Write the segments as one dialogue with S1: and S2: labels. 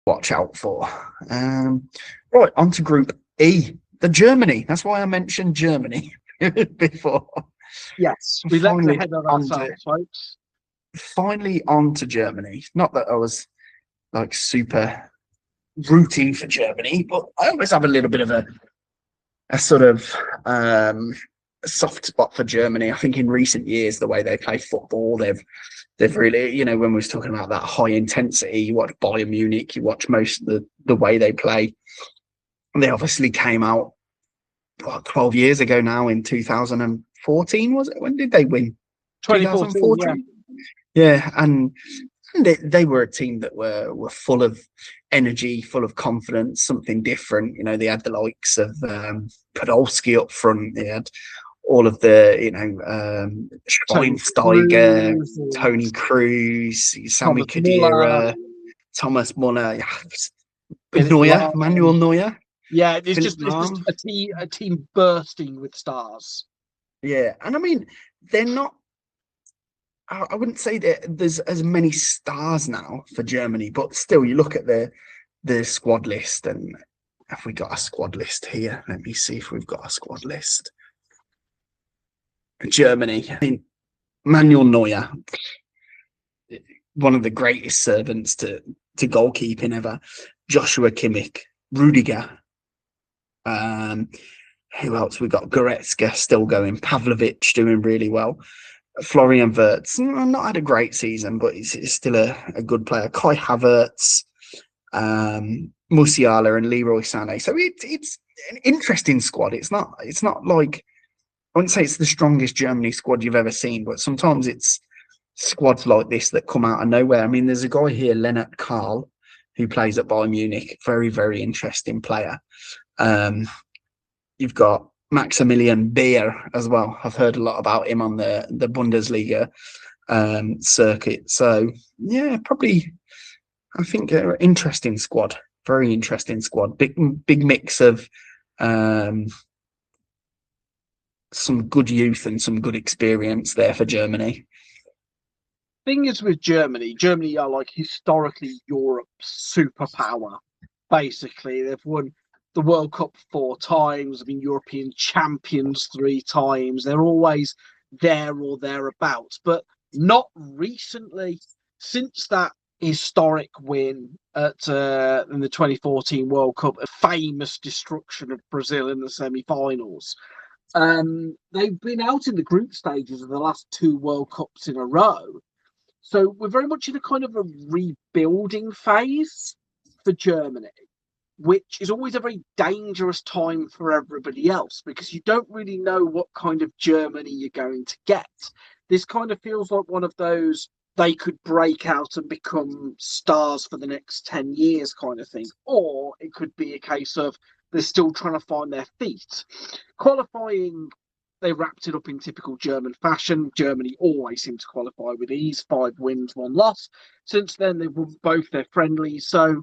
S1: watch out for. Right, on to Group E, the Germany. That's why I mentioned Germany before.
S2: Yes,
S1: And
S2: we leapt
S1: finally
S2: ahead of
S1: on to
S2: ourselves, folks.
S1: Germany. Not that I was like super rooting for Germany, but I always have a little bit of a sort of soft spot for Germany. I think in recent years, the way they play football, they've really, when we was talking about that high intensity, you watch Bayern Munich, you watch most of the way they play. They obviously came out 12 years ago now in 2014, was it? When did they win?
S2: 2014, yeah.
S1: 2014. Yeah, and they were a team that were full of energy, full of confidence, something different. They had the likes of Podolski up front. They had all of the, Schweinsteiger, Tony Cruz, Sami Khedira, Thomas Muller, Neuer, Manuel Neuer.
S2: Yeah, it's just a team bursting with stars.
S1: Yeah, and I mean, they're not. I wouldn't say that there's as many stars now for Germany, but still, you look at the squad list, and have we got a squad list here? Let me see if we've got a squad list. Germany, I mean, Manuel Neuer, one of the greatest servants to goalkeeping ever. Joshua Kimmich, Rudiger. Who else? We've got Goretzka still going. Pavlovic doing really well. Florian Wirtz, not had a great season, but he's still a good player. Kai Havertz, Musiala, and Leroy Sané. So it's an interesting squad. It's not like, I wouldn't say it's the strongest Germany squad you've ever seen, but sometimes it's squads like this that come out of nowhere. I mean, there's a guy here, Lennart Karl, who plays at Bayern Munich. Very, very interesting player. You've got Maximilian Beer as well. I've heard a lot about him on the Bundesliga circuit. So yeah, probably, I think an interesting squad. Very interesting squad. Big mix of some good youth and some good experience there for Germany.
S2: Thing is with Germany are like historically Europe's superpower. Basically, they've won the World Cup 4 times. I've been European champions 3 times. They're always there or thereabouts, but not recently. Since that historic win at in the 2014 World Cup, a famous destruction of Brazil in the semi-finals, they've been out in the group stages of the last 2 World Cups in a row. So we're very much in a kind of a rebuilding phase for Germany, which is always a very dangerous time for everybody else because you don't really know what kind of Germany you're going to get. This kind of feels like one of those they could break out and become stars for the next 10 years kind of thing. Or it could be a case of they're still trying to find their feet. Qualifying, they wrapped it up in typical German fashion. Germany always seem to qualify with ease, 5 wins, 1 loss. Since then, they've won both their friendlies. So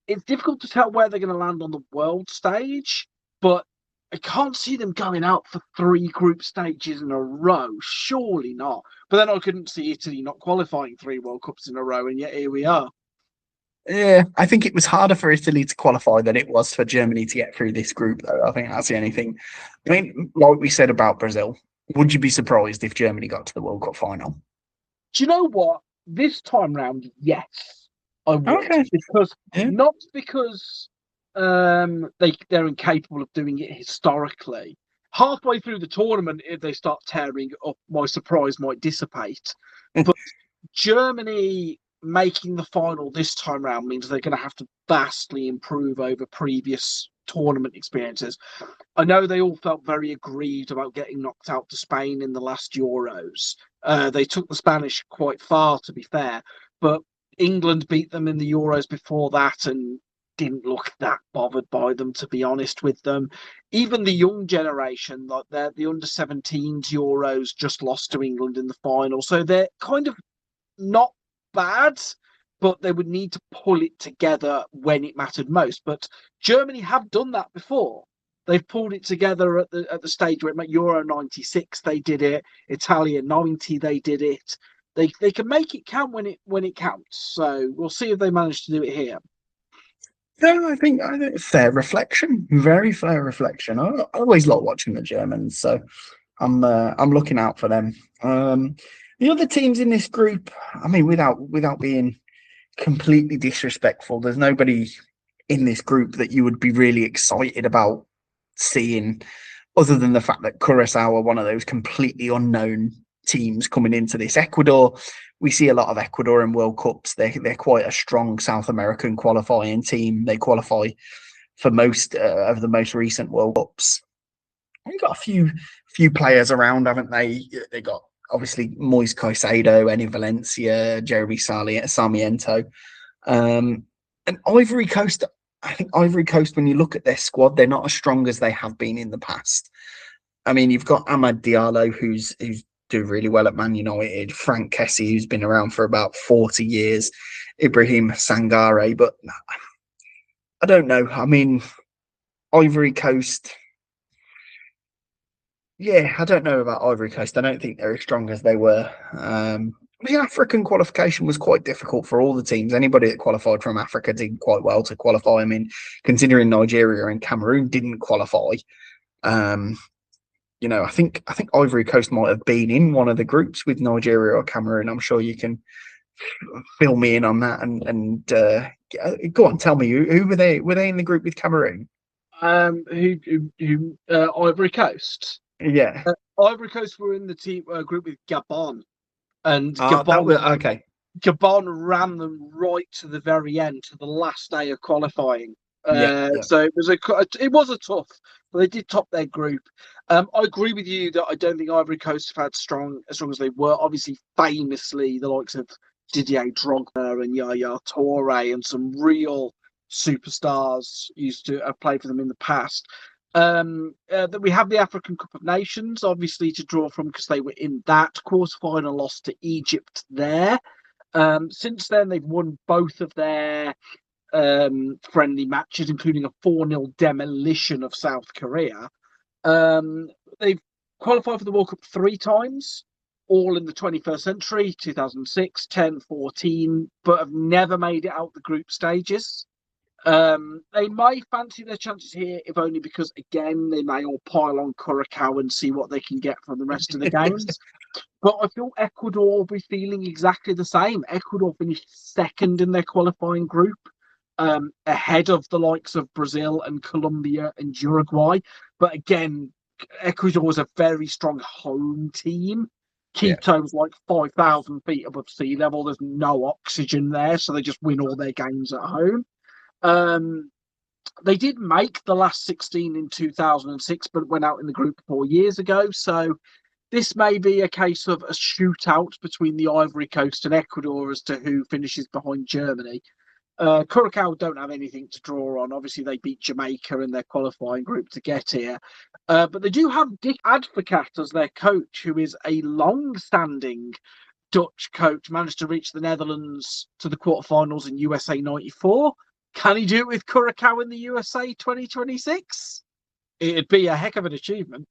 S2: it's difficult to tell where they're going to land on the world stage, but I can't see them going out for 3 group stages in a row. Surely not. But then I couldn't see Italy not qualifying 3 World Cups in a row, and yet here we are.
S1: Yeah, I think it was harder for Italy to qualify than it was for Germany to get through this group, though. I think that's the only thing. I mean, like we said about Brazil, would you be surprised if Germany got to the World Cup final?
S2: Do you know what? This time round, yes, I would.
S1: Okay.
S2: Not because they're incapable of doing it historically. Halfway through the tournament, if they start tearing it up, my surprise might dissipate. But Germany making the final this time round means they're going to have to vastly improve over previous tournament experiences. I know they all felt very aggrieved about getting knocked out to Spain in the last Euros. They took the Spanish quite far, to be fair, but England beat them in the Euros before that and didn't look that bothered by them, to be honest with them. Even the young generation, like the under-17s Euros, just lost to England in the final. So they're kind of not bad, but they would need to pull it together when it mattered most. But Germany have done that before. They've pulled it together at the stage where it made Euro 96, they did it. Italia 90, they did it. They can make it count when it counts. So we'll see if they manage to do it here.
S1: No, I think fair reflection, very fair reflection. I always like watching the Germans, so I'm looking out for them. The other teams in this group, I mean, without being completely disrespectful, there's nobody in this group that you would be really excited about seeing, other than the fact that Curacao are one of those completely unknown teams coming into this. Ecuador, we see a lot of Ecuador in World Cups. They're quite a strong South American qualifying team. They qualify for most of the most recent World Cups. They've got a few players around, haven't they? They got obviously Moise Caicedo, Eddie Valencia, Jeremy Sarmiento, and Ivory Coast. I think Ivory Coast, when you look at their squad, they're not as strong as they have been in the past. I mean, you've got Amad Diallo, who's doing really well at Man United, Frank Kessie, who's been around for about 40 years, Ibrahim Sangare, but I don't know. I mean, Ivory Coast, yeah, I don't know about Ivory Coast. I don't think they're as strong as they were. The African qualification was quite difficult for all the teams. Anybody that qualified from Africa did quite well to qualify. I mean, considering Nigeria and Cameroon didn't qualify, um, I think Ivory Coast might have been in one of the groups with Nigeria or Cameroon. I'm sure you can fill me in on that. And go on, tell me who were they? Were they in the group with Cameroon?
S2: Ivory Coast.
S1: Yeah.
S2: Ivory Coast were in the team group with Gabon, and
S1: That was okay.
S2: Gabon ran them right to the very end, to the last day of qualifying.
S1: Yeah.
S2: So it was a tough, but they did top their group. I agree with you that I don't think Ivory Coast have had as strong as they were. Obviously, famously, the likes of Didier Drogba and Yaya Toure and some real superstars used to have played for them in the past. That we have the African Cup of Nations, obviously, to draw from because they were in that quarterfinal, lost to Egypt there. Since then, they've won both of their friendly matches, including a 4-0 demolition of South Korea. They've qualified for the World Cup 3 times, all in the 21st century, 2006, 10, 14, but have never made it out the group stages. They may fancy their chances here, if only because, again, they may all pile on Curacao and see what they can get from the rest of the games. But I feel Ecuador will be feeling exactly the same. Ecuador finished second in their qualifying group, ahead of the likes of Brazil and Colombia and Uruguay. But again, Ecuador is a very strong home team. Quito was like 5,000 feet above sea level. There's no oxygen there, so they just win all their games at home. They did make the last 16 in 2006, but went out in the group 4 years ago. So this may be a case of a shootout between the Ivory Coast and Ecuador as to who finishes behind Germany. Curacao don't have anything to draw on. Obviously, they beat Jamaica in their qualifying group to get here. But they do have Dick Advocat as their coach, who is a long-standing Dutch coach, managed to reach the Netherlands to the quarterfinals in USA 94. Can he do it with Curacao in the USA 2026? It'd be a heck of an achievement.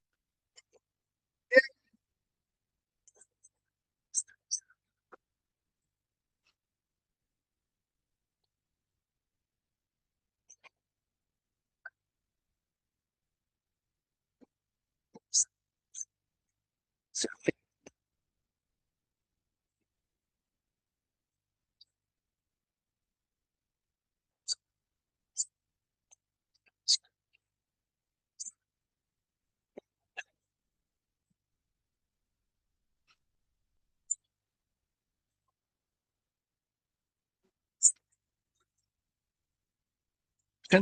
S1: I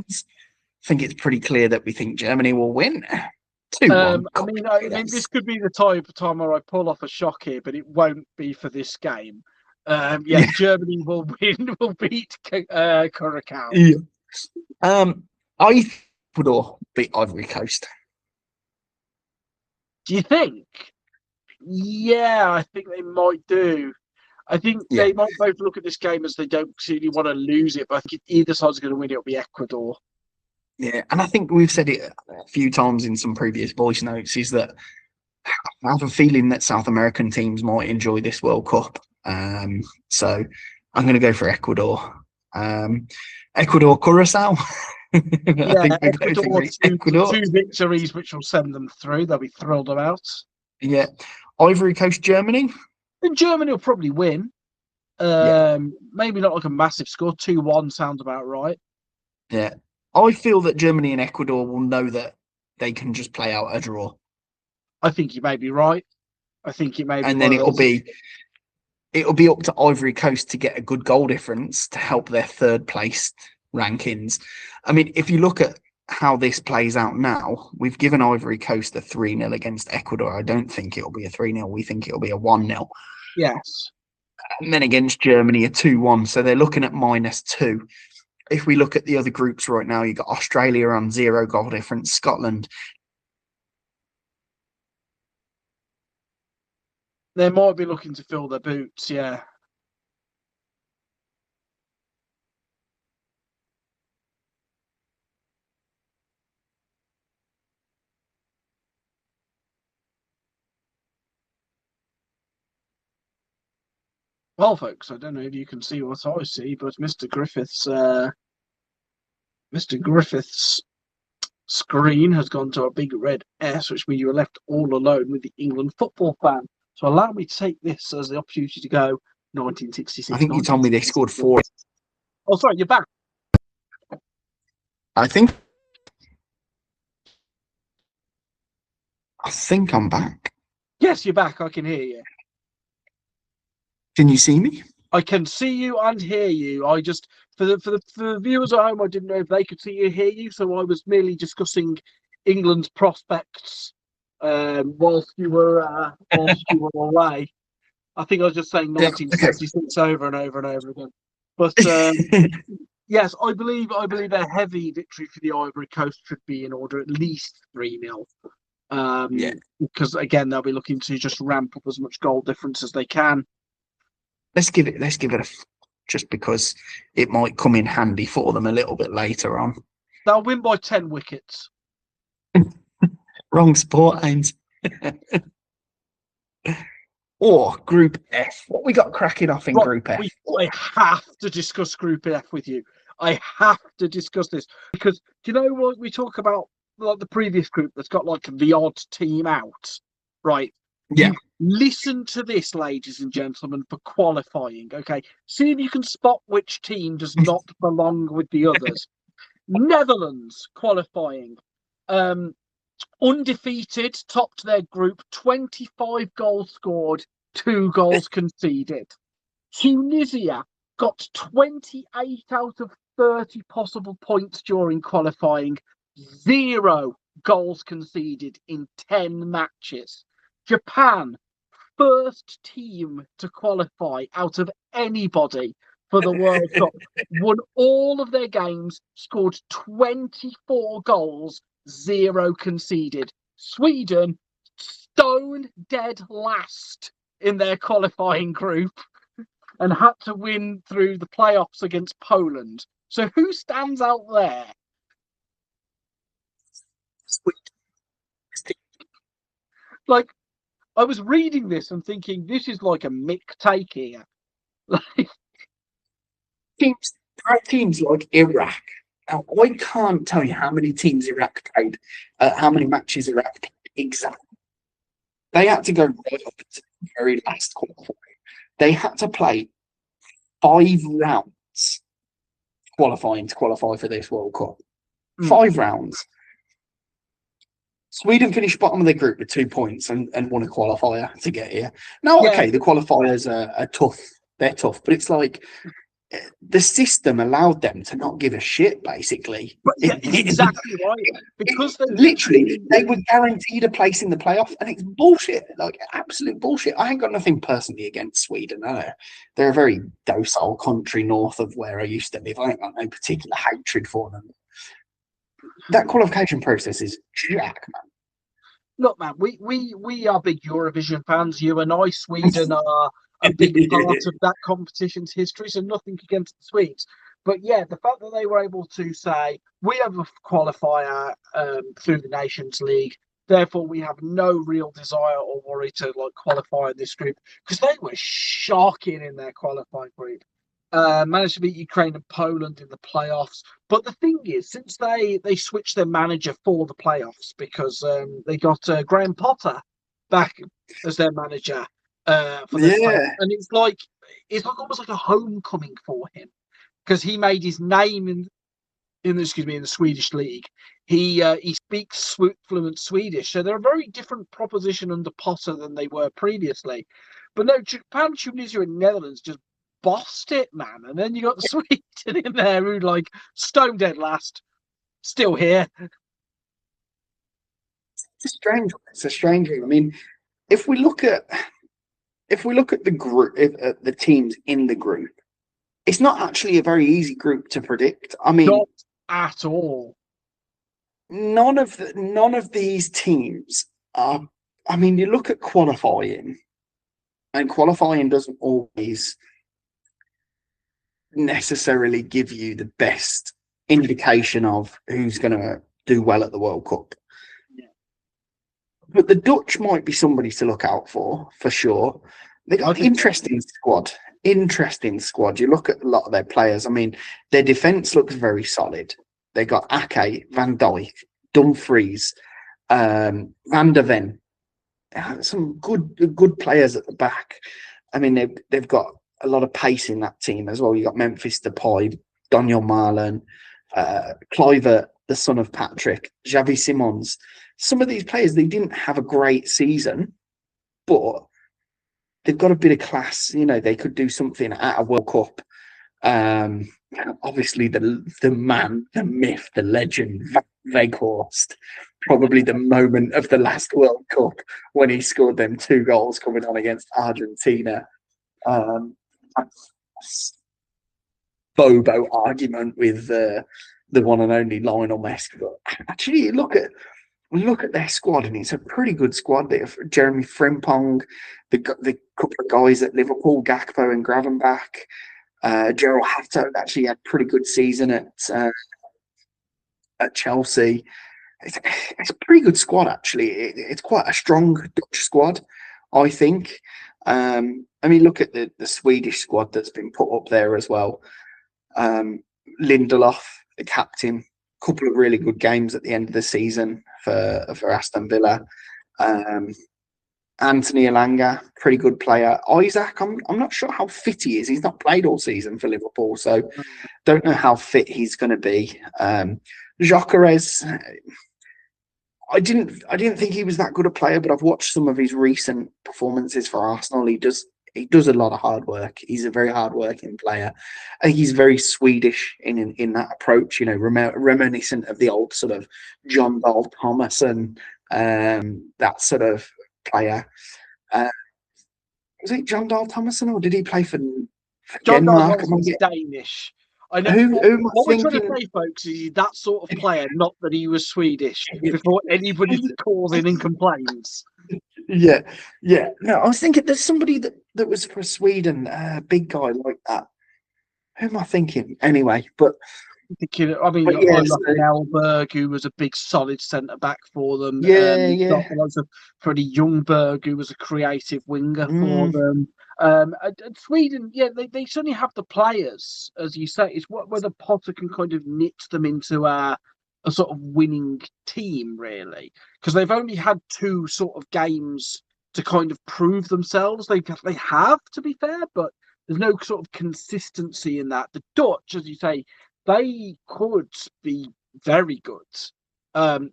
S1: think it's pretty clear that we think Germany will win. 2-1.
S2: I mean, this could be the time where I pull off a shock here, but it won't be for this game. Germany will win, will beat Curacao.
S1: Yeah. I would beat Ivory Coast.
S2: Do you think? Yeah, I think they might do. I think they might both look at this game as they don't really want to lose it, but I think either side's going to win, it'll be Ecuador.
S1: Yeah, and I think we've said it a few times in some previous voice notes, is that I have a feeling that South American teams might enjoy this World Cup. So I'm going to go for Ecuador. Ecuador, Curacao. I
S2: Yeah,
S1: think we've both
S2: Ecuador,
S1: agreed Ecuador.
S2: two victories, which will send them through. They'll be thrilled about.
S1: Yeah. Ivory Coast, Germany.
S2: And Germany will probably win.
S1: Yeah.
S2: Maybe not like a massive score. 2-1 sounds about right.
S1: Yeah. I feel that Germany and Ecuador will know that they can just play out a draw.
S2: I think you may be right. I think it may be
S1: And
S2: one
S1: then
S2: of those.
S1: it'll be up to Ivory Coast to get a good goal difference to help their third place rankings. I mean, if you look at how this plays out now, we've given Ivory Coast a 3-0 against Ecuador. I don't think it'll be a 3-0. We think it'll be a 1-0.
S2: Yes.
S1: And then against Germany, a 2-1. So they're looking at -2. If we look at the other groups right now, you've got Australia on 0 goal difference, Scotland.
S2: They might be looking to fill their boots, yeah. Well, folks, I don't know if you can see what I see, but Mr. Griffith's screen has gone to a big red S, which means you were left all alone with the England football fan. So allow me to take this as the opportunity to go
S1: I
S2: 1966,
S1: think you told me they scored 4.
S2: Oh, sorry, you're back.
S1: I think I'm back.
S2: Yes, you're back. I can hear you.
S1: Can you see me?
S2: I can see you and hear you. I just for the viewers at home, I didn't know if they could see you, hear you. So I was merely discussing England's prospects whilst you were away. I think I was just saying
S1: Yeah.
S2: 1966 over and over and over again. But yes, I believe a heavy victory for the Ivory Coast should be in order, at least 3-0.
S1: Yeah.
S2: Because again, they'll be looking to just ramp up as much goal difference as they can.
S1: Let's give it just because it might come in handy for them a little bit later on.
S2: They'll win by 10 wickets.
S1: Wrong sport, Ains. Or Group F. What we got cracking off in Group F?
S2: I have to discuss Group F with you. I have to discuss this because do you know what we talk about? Like the previous group that's got like the odd team out, right?
S1: Yeah.
S2: You listen to this, ladies and gentlemen, for qualifying. Okay, see if you can spot which team does not belong with the others. Netherlands qualifying, undefeated, topped their group, 25 goals scored, 2 goals conceded. Tunisia got 28 out of 30 possible points during qualifying, 0 goals conceded in 10 matches. Japan, first team to qualify out of anybody for the World Cup, won all of their games, scored 24 goals, 0 conceded. Sweden, stone dead last in their qualifying group and had to win through the playoffs against Poland. So who stands out there? Like, I was reading this and thinking, this is like a Mick take here. Like,
S1: teams like Iraq. Now, I can't tell you how many teams Iraq played, how many matches Iraq played exactly. They had to go right up to the very last qualifying. They had to play 5 rounds qualifying to qualify for this World Cup. 5 rounds. Sweden finished bottom of their group with 2 points and won a qualifier to get here. Now, okay, the qualifiers are tough. They're tough, but it's like the system allowed them to not give a shit, basically.
S2: But yeah, exactly right. Because
S1: they were guaranteed a place in the playoff, and it's bullshit, like absolute bullshit. I ain't got nothing personally against Sweden. They're a very docile country north of where I used to live. I ain't got no particular hatred for them. That qualification process is jack, man.
S2: Look, man, we are big Eurovision fans. You and I, Sweden are a big part of that competition's history, so nothing against the Swedes. But yeah, the fact that they were able to say, we have a qualifier through the Nations League, therefore we have no real desire or worry to like qualify in this group, because they were shocking in their qualifying group. Managed to beat Ukraine and Poland in the playoffs. But the thing is, since they switched their manager for the playoffs because they got Graham Potter back as their manager for the playoffs,
S1: Yeah,
S2: and it's like almost like a homecoming for him because he made his name in the Swedish league. He speaks fluent Swedish, so they're a very different proposition under Potter than they were previously. But no, Japan, Tunisia, and Netherlands just bossed it, man. And then you got Sweden in there who like stone dead last, still here.
S1: it's a strange one. It's a strange one. I mean, if we look at the group, the teams in the group, it's not actually a very easy group to predict. I mean,
S2: Not at all.
S1: none of these teams are. I mean, you look at qualifying, and qualifying doesn't always necessarily give you the best indication of who's going to do well at the World Cup.
S2: Yeah.
S1: But the Dutch might be somebody to look out for sure. They got an interesting squad. Interesting squad. You look at a lot of their players. I mean, their defense looks very solid. They got Ake, Van Dijk, Dumfries, Van der Ven. Some good players at the back. I mean, they've got a lot of pace in that team as well. You got Memphis Depay, Daniel Marlon, Kluivert, the son of Patrick, Xavi Simons. Some of these players, they didn't have a great season, but they've got a bit of class. You know, they could do something at a World Cup. Obviously, the man, the myth, the legend, Weghorst, probably the moment of the last World Cup when he scored them 2 goals coming on against Argentina. Bobo argument with the one and only Lionel Messi. But actually, look at their squad, and it's a pretty good squad. They have Jeremy Frimpong, the couple of guys at Liverpool, Gakpo and Gravenbach. Gerald Hatto actually had a pretty good season at Chelsea. It's a pretty good squad, actually. It's quite a strong Dutch squad, I think. I mean, look at the Swedish squad that's been put up there as well. Lindelof, the captain, a couple of really good games at the end of the season for Aston Villa. Anthony Elanga, pretty good player. Isaac, I'm not sure how fit he is. He's not played all season for Liverpool, so don't know how fit he's going to be. Gyökeres, I didn't think he was that good a player, but I've watched some of his recent performances for Arsenal. He does a lot of hard work. He's a very hard-working player. I think he's very Swedish in that approach. You know, reminiscent of the old sort of John Dahl Thomas and that sort of player. Was it John Dahl Thomason, or did he play for
S2: John
S1: Denmark?
S2: Dahl is Danish. I know
S1: Who am I
S2: what we're trying to
S1: thinking?
S2: say, folks, is he's that sort of player, not that he was Swedish, before anybody calls in and complains.
S1: Yeah. No, I was thinking there's somebody that was for Sweden, big guy like that. Who am I thinking? Anyway, but
S2: I mean,
S1: But yeah,
S2: Olaf
S1: so-
S2: Melberg, who was a big solid centre back for them.
S1: yeah.
S2: Got lots of Freddie Ljungberg, who was a creative winger for them. And Sweden, yeah, they certainly have the players, as you say. It's whether Potter can kind of knit them into a sort of winning team, really, because they've only had 2 sort of games to kind of prove themselves. They have, to be fair, but there's no sort of consistency in that. The Dutch, as you say, they could be very good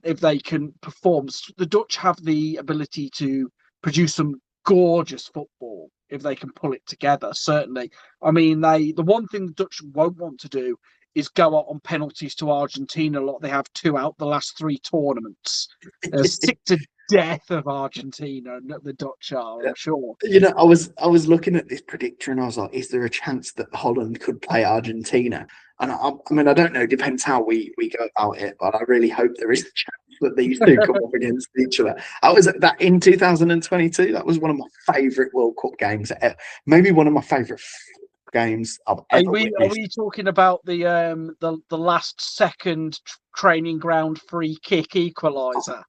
S2: if they can perform. The Dutch have the ability to produce some gorgeous football if they can pull it together. Certainly, I mean, the one thing the Dutch won't want to do is go out on penalties to Argentina. Like they have 2 out the last 3 tournaments. They're sick to death of Argentina, and the Dutch are, I'm sure.
S1: You know, I was looking at this predictor and I was like, is there a chance that Holland could play Argentina? And I mean, I don't know. Depends how we go about it, but I really hope there is a chance that these 2 come up against each other. I was at that in 2022. That was one of my favourite World Cup games. Maybe one of my favourite games I've ever witnessed.
S2: Are we talking about the last second training ground free kick equaliser?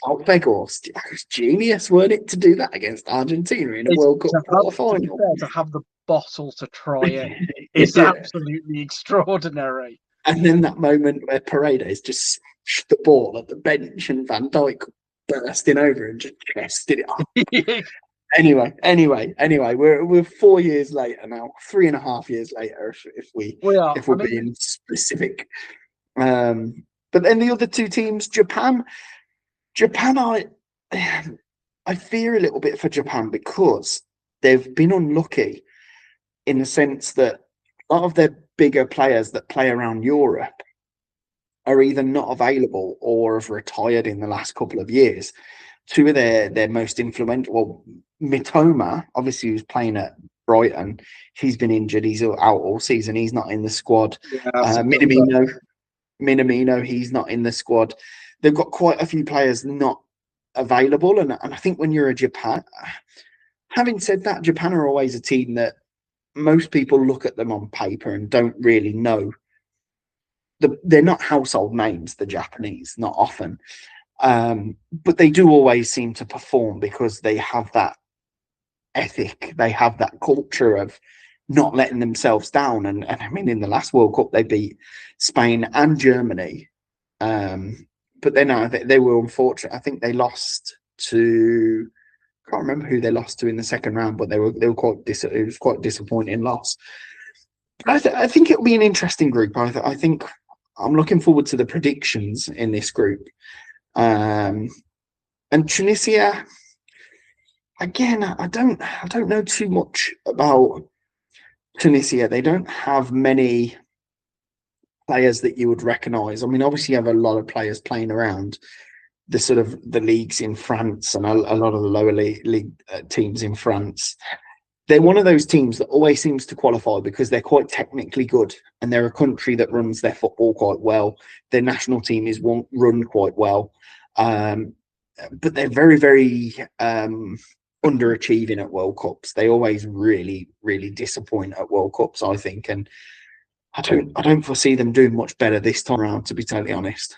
S1: Oh, Weghorst, that was genius, weren't it, to do that against Argentina in a World Cup quarter-final?
S2: To have the bottle to try it. It's
S1: Yeah.
S2: absolutely extraordinary.
S1: And then that moment where Paredes just smashed the ball at the bench and Van Dijk bursting over and just chested it up. Anyway, we're 4 years later now, 3.5 years later, if
S2: We are.
S1: we're being specific. But then the other two teams, Japan, I fear a little bit for Japan because they've been unlucky in the sense that a lot of their bigger players that play around Europe are either not available or have retired in the last couple of years. Two of their most influential, well, Mitoma, obviously, who's playing at Brighton, he's been injured. He's out all season. He's not in the squad.
S2: Yeah,
S1: Minamino, he's not in the squad. They've got quite a few players not available. And I think when you're a Japan, having said that, Japan are always a team that most people look at them on paper and don't really know. They're not household names, the Japanese, not often. But they do always seem to perform because they have that ethic. They have that culture of not letting themselves down. And I mean, in the last World Cup, they beat Spain and Germany. But then they were unfortunate. I think they lost to, I can't remember who they lost to in the second round, but they were quite it was quite a disappointing loss. But I think it'll be an interesting group. I think I'm looking forward to the predictions in this group. And Tunisia, again, I don't know too much about Tunisia. They don't have many players that you would recognise. I mean, obviously, you have a lot of players playing around the sort of the leagues in France and a lot of the lower league teams in France. They're one of those teams that always seems to qualify because they're quite technically good and they're a country that runs their football quite well. Their national team is run quite well. But they're very, very underachieving at World Cups. They always really, really disappoint at World Cups, I think. And I don't foresee them doing much better this time around, to be totally honest.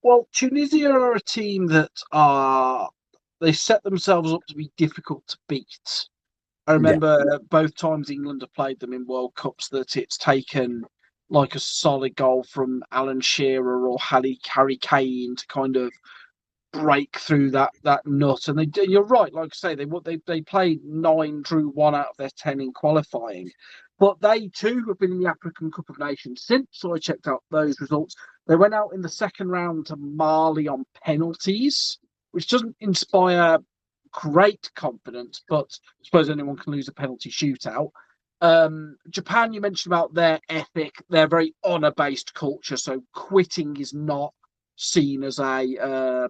S2: Well, Tunisia are a team that they set themselves up to be difficult to beat. I remember both times England have played them in World Cups that it's taken like a solid goal from Alan Shearer or Harry Kane to kind of break through that nut. And you're right, like I say, they played 9, drew 1 out of their 10 in qualifying. But they too have been in the African Cup of Nations since. So I checked out those results. They went out in the second round to Mali on penalties, which doesn't inspire great confidence, but I suppose anyone can lose a penalty shootout. Japan, you mentioned about their ethic, their very honour-based culture, so quitting is not seen as a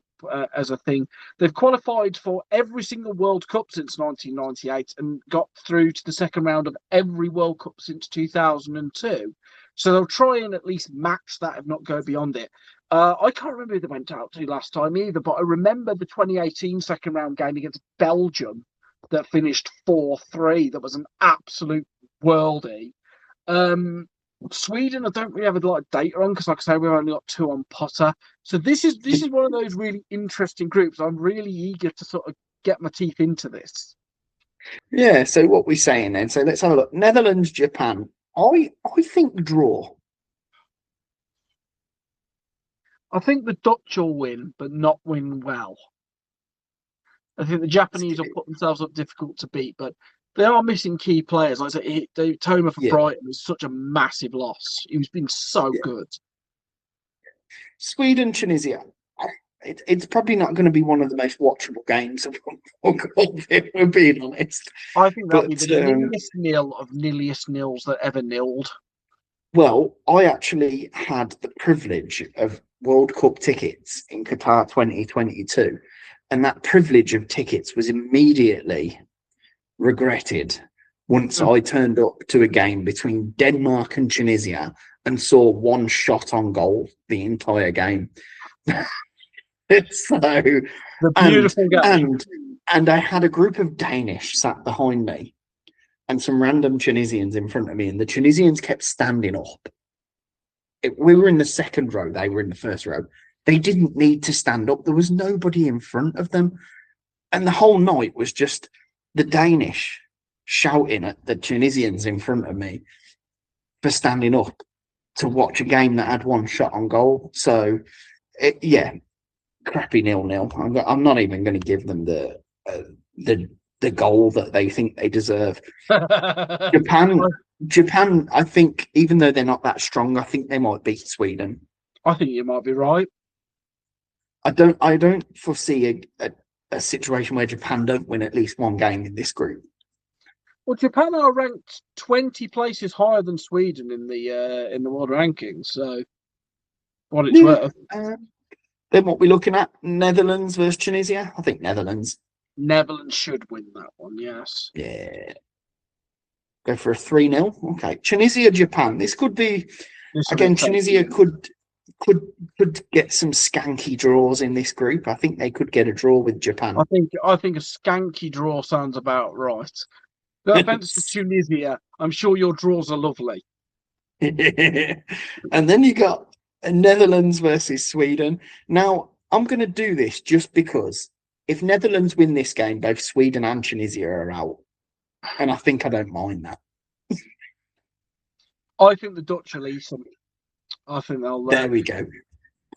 S2: thing. They've qualified for every single World Cup since 1998 and got through to the second round of every World Cup since 2002. So they'll try and at least match that, if not go beyond it. I can't remember who they went out to last time either, but I remember the 2018 second round game against Belgium that finished 4-3. That was an absolute worldie. Sweden, I don't really have a lot of data on because, like I say, we've only got 2 on Potter. So this is one of those really interesting groups. I'm really eager to sort of get my teeth into this.
S1: Yeah. So what we're saying then? So let's have a look. Netherlands, Japan. I think draw.
S2: I think the Dutch will win, but not win well. I think the Japanese will put themselves up difficult to beat, but they are missing key players. Like I said, Toma for Brighton was such a massive loss. He's been so good.
S1: Sweden, Tunisia. It's probably not going to be one of the most watchable games of World Cup, if we're being honest.
S2: I think that'll be the nilliest nil of nilliest nils that ever nilled.
S1: Well, I actually had the privilege of World Cup tickets in Qatar 2022, and that privilege of tickets was immediately regretted once I turned up to a game between Denmark and Tunisia and saw one shot on goal the entire game. So,
S2: the beautiful game.
S1: And I had a group of Danish sat behind me and some random Tunisians in front of me, and the Tunisians kept standing up. We were in the second row, they were in the first row. They didn't need to stand up. There was nobody in front of them. And the whole night was just the Danish shouting at the Tunisians in front of me for standing up to watch a game that had one shot on goal. So, yeah, crappy 0-0. I'm not even going to give them the goal that they think they deserve. Japan, Japan. I think even though they're not that strong, I think they might beat Sweden.
S2: I think you might be right.
S1: I don't foresee a situation where Japan don't win at least one game in this group.
S2: Well, Japan are ranked 20 places higher than Sweden in the world rankings. So, what it's worth.
S1: Then what we're looking at, Netherlands versus Tunisia. I think Netherlands.
S2: Netherlands should win that one, yes.
S1: Yeah. Go for a 3-0. Okay. Tunisia, Japan. This could be again. Tunisia could get some skanky draws in this group. I think they could get a draw with Japan.
S2: I think a skanky draw sounds about right. No offense to Tunisia, I'm sure your draws are lovely.
S1: And then you got Netherlands versus Sweden. Now, I'm going to do this just because if Netherlands win this game, both Sweden and Tunisia are out. And I think I don't mind that.
S2: I think the Dutch will eat them. I think they'll.
S1: There we go.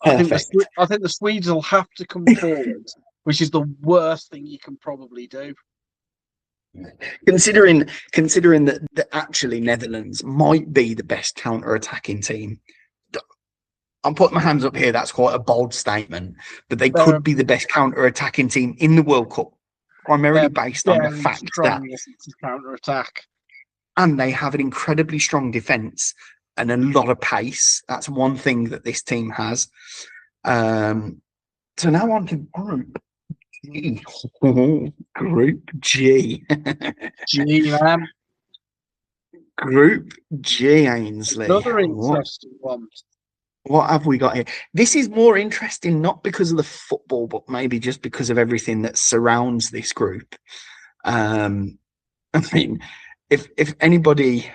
S2: Perfect. I think the Swedes will have to come forward, which is the worst thing you can probably do.
S1: Considering that actually Netherlands might be the best counter-attacking team. I'm putting my hands up here. That's quite a bold statement, but they could be the best counter-attacking team in the World Cup, primarily based on the fact that
S2: counter-attack,
S1: and they have an incredibly strong defense and a lot of pace. That's one thing that this team has. So now on to Group G. Group G.
S2: G, man.
S1: Group G, Ainsley.
S2: Another interesting one.
S1: What have we got here? This is more interesting, not because of the football, but maybe just because of everything that surrounds this group. I mean, if anybody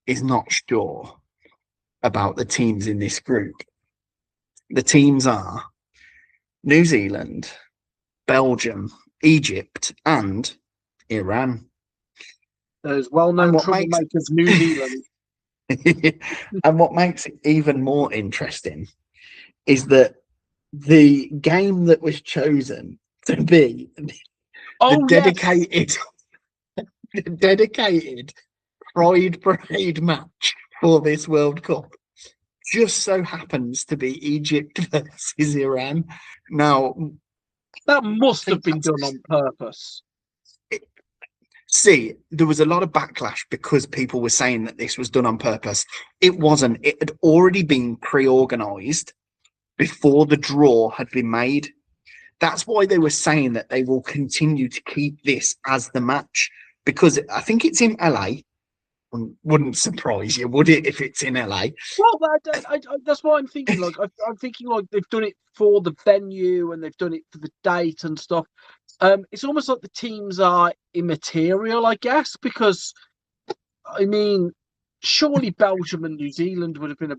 S1: is not sure about the teams in this group, the teams are New Zealand, Belgium, Egypt, and Iran.
S2: Those well-known troublemakers, New Zealand.
S1: And what makes it even more interesting is the game that was chosen to be the dedicated Pride Parade match for this World Cup just so happens to be Egypt versus Iran. Now,
S2: that must have been done on purpose.
S1: See, there was a lot of backlash because people were saying that this was done on purpose. It wasn't. It had already been pre-organised before the draw had been made. That's why they were saying that they will continue to keep this as the match, because I think it's in LA. Wouldn't surprise you, would it, if it's in LA?
S2: Well, that's what I'm thinking. Like, I'm thinking like they've done it for the venue and they've done it for the date and stuff. It's almost like the teams are immaterial, I guess, because I mean, surely Belgium and New Zealand would have been a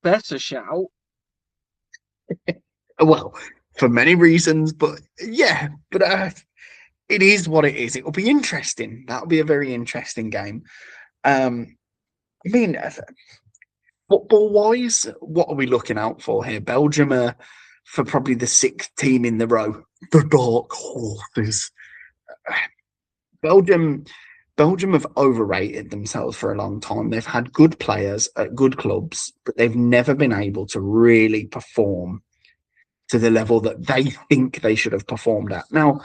S2: better shout.
S1: Well, for many reasons, but yeah, but it is what it is. It will be interesting. That'll be a very interesting game. I mean, football-wise, what are we looking out for here? Belgium are for probably the sixth team in the row. The dark horses. Belgium have overrated themselves for a long time. They've had good players at good clubs, but they've never been able to really perform to the level that they think they should have performed at. Now,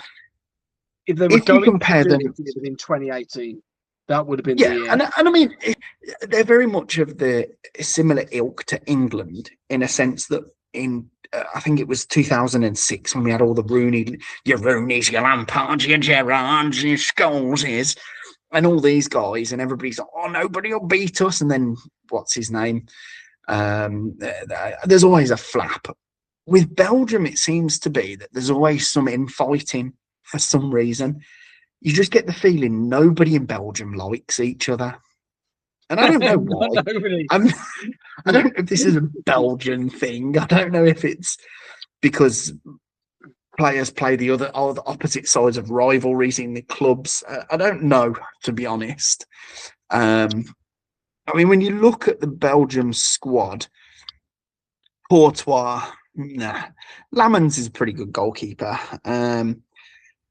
S2: if they were going to compare them in 2018, that would have been the year.
S1: And I mean, they're very much of the similar ilk to England in a sense that in I think it was 2006 when we had all the your Rooneys, your Lampards, your Gerrards, your Scholeses, and all these guys, and everybody's like, oh, nobody will beat us. And then what's his name? There's always a flap. With Belgium, it seems to be that there's always some infighting for some reason. You just get the feeling nobody in Belgium likes each other. And I don't know why. I don't know if this is a Belgian thing. I don't know if it's because players play the opposite sides of rivalries in the clubs. I don't know, to be honest. I mean, when you look at the Belgium squad, Courtois, nah. Lamens is a pretty good goalkeeper.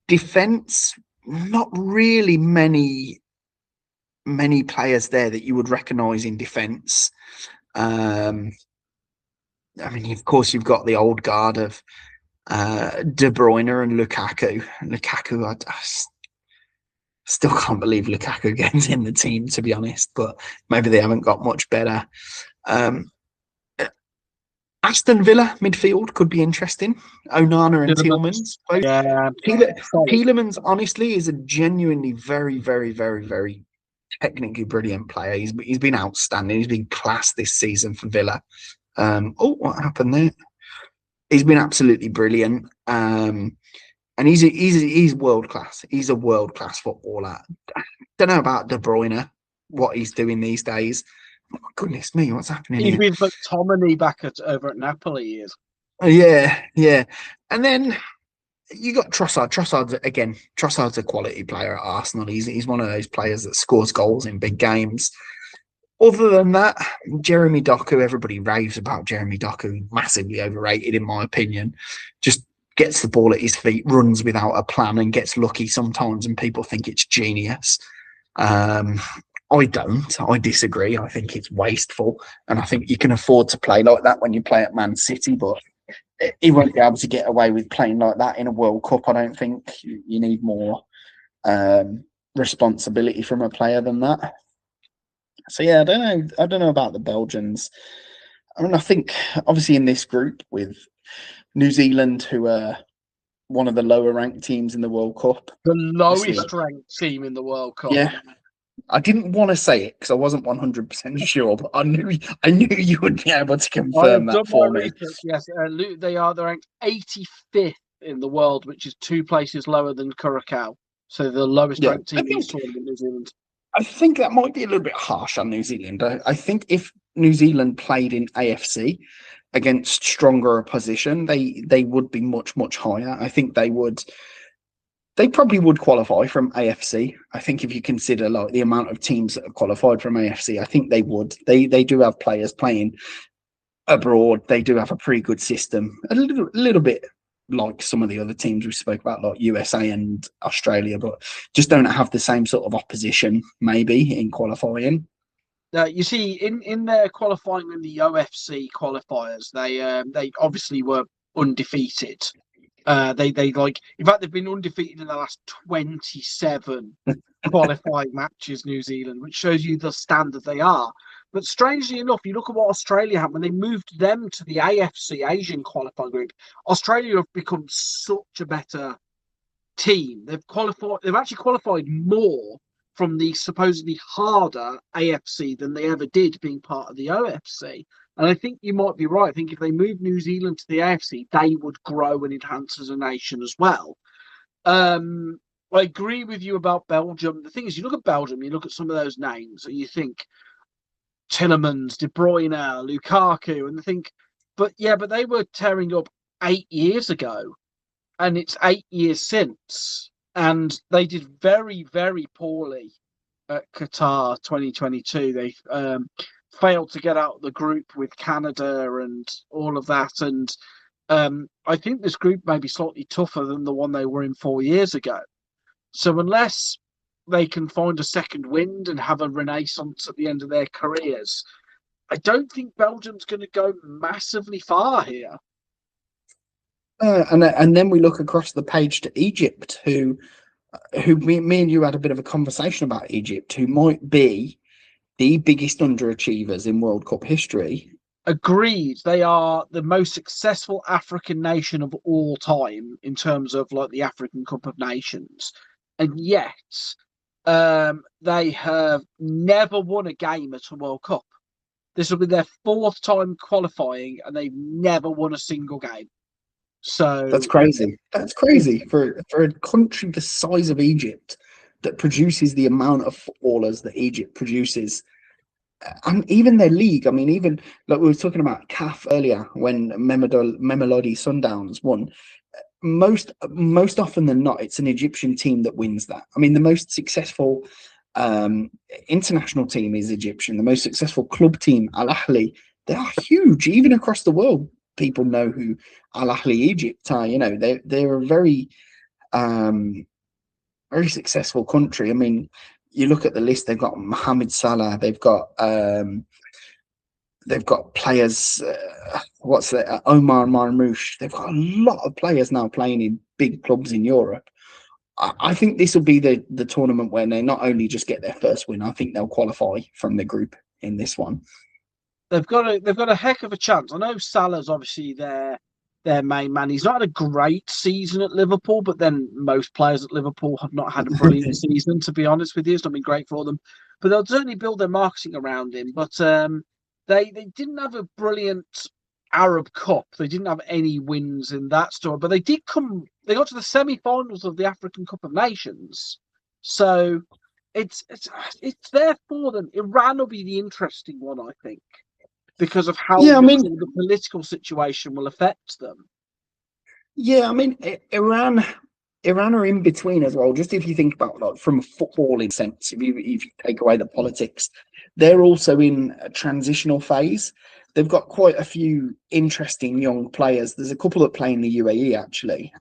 S1: Defense, not really many players there that you would recognise in defence. I mean, of course, you've got the old guard of De Bruyne and Lukaku. I still can't believe Lukaku gets in the team, to be honest, but maybe they haven't got much better. Aston Villa midfield could be interesting. Onana and Tielemans.
S2: Yeah.
S1: Tielemans, honestly, is a genuinely very, very, very, very technically brilliant player. He's been outstanding. He's been class this season for Villa. What happened there? He's been absolutely brilliant. And he's world class. He's a world class footballer. Don't know about De Bruyne, what he's doing these days. Oh, goodness me, what's happening
S2: He's
S1: here?
S2: with McTominay back over at Napoli. He is.
S1: Yeah. And then you got Trossard. Trossard's a quality player at Arsenal. He's one of those players that scores goals in big games. Other than that, Jeremy Doku, everybody raves about Jeremy Doku, massively overrated in my opinion. Just gets the ball at his feet, runs without a plan and gets lucky sometimes, and people think it's genius. I don't. I disagree. I think it's wasteful, and I think you can afford to play like that when you play at Man City, but he won't be able to get away with playing like that in a World Cup. I don't think you need more responsibility from a player than that. So yeah, I don't know about the Belgians. I mean, I think obviously in this group with New Zealand, who are one of the lower ranked teams in the World Cup,
S2: the lowest ranked team in the World Cup.
S1: Yeah, I didn't want to say it because I wasn't 100% sure, but I knew you would be able to confirm that for me.
S2: Research, yes, they're ranked 85th in the world, which is 2 places lower than Curacao. So the lowest ranked team in this tournament, New Zealand.
S1: I think that might be a little bit harsh on New Zealand. I think if New Zealand played in AFC against stronger opposition, they would be much higher. I think they probably would qualify from AFC. I think if you consider like the amount of teams that have qualified from AFC, I think they would. They do have players playing abroad. They do have a pretty good system. A little bit like some of the other teams we spoke about, like USA and Australia, but just don't have the same sort of opposition maybe in qualifying.
S2: You see, in their qualifying in the OFC qualifiers, they obviously were undefeated. They like, in fact, they've been undefeated in the last 27 qualifying matches, New Zealand, which shows you the standard they are. But strangely enough, you look at what Australia had when they moved them to the AFC Asian qualifying group. Australia have become such a better team. They've actually qualified more from the supposedly harder AFC than they ever did being part of the OFC. And I think you might be right. I think if they move New Zealand to the AFC, they would grow and enhance as a nation as well. I agree with you about Belgium. The thing is, you look at Belgium, you look at some of those names, and you think Tielemans, De Bruyne, Lukaku, and think, but they were tearing up 8 years ago, and it's 8 years since, and they did very, very poorly at Qatar 2022. They failed to get out of the group with Canada and all of that, and I think this group may be slightly tougher than the one they were in 4 years ago. So unless they can find a second wind and have a renaissance at the end of their careers, I don't think Belgium's going to go massively far here.
S1: And then we look across the page to Egypt, who me and you had a bit of a conversation about Egypt, who might be the biggest underachievers in World Cup history.
S2: Agreed. They are the most successful African nation of all time in terms of like the African Cup of Nations. And yet, they have never won a game at a World Cup. This will be their 4th time qualifying, and they've never won a single game. So
S1: that's crazy. That's crazy for a country the size of Egypt that produces the amount of footballers that Egypt produces. And even their league, I mean, even like we were talking about CAF earlier when Mamelodi Sundowns won. most often than not, it's an Egyptian team that wins that. I mean, the most successful international team is Egyptian. The most successful club team, Al Ahly, they are huge, even across the world. People know who Al Ahly Egypt are. You know, they're a very very successful country. I mean, you look at the list; they've got Mohamed Salah, they've got players. What's that? Omar Marmoush. They've got a lot of players now playing in big clubs in Europe. I think this will be the tournament where they not only just get their first win. I think they'll qualify from the group in this one.
S2: They've got a heck of a chance. I know Salah's obviously their main man. He's not had a great season at Liverpool, but then most players at Liverpool have not had a brilliant season, to be honest with you. It's not been great for them. But they'll certainly build their marketing around him. But they didn't have a brilliant Arab Cup. They didn't have any wins in that story. But they got to the semi-finals of the African Cup of Nations. So it's there for them. Iran will be the interesting one, I think, because of how the political situation will affect them.
S1: Yeah, I mean, Iran are in between as well. Just if you think about, like, from a footballing sense, if you take away the politics, they're also in a transitional phase. They've got quite a few interesting young players. There's a couple that play in the UAE actually,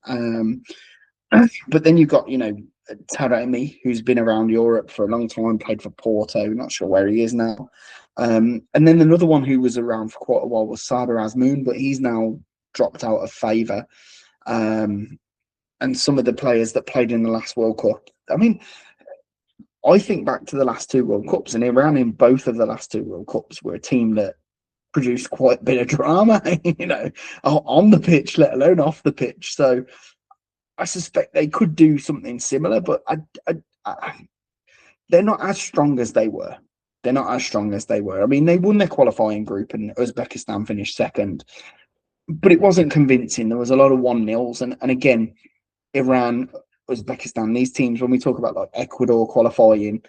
S1: but then you've got, Taremi, who's been around Europe for a long time, played for Porto. Not sure where he is now. And then another one who was around for quite a while was Sada Azmoun, but he's now dropped out of favour. And some of the players that played in the last World Cup. I mean, I think back to the last two World Cups, and Iran in both of the last two World Cups were a team that produced quite a bit of drama, on the pitch, let alone off the pitch. So I suspect they could do something similar, but they're not as strong as they were. They're not as strong as they were. I mean, they won their qualifying group and Uzbekistan finished second, but it wasn't convincing. There was a lot of 1-0s. And again, Iran, Uzbekistan, these teams, when we talk about like Ecuador qualifying,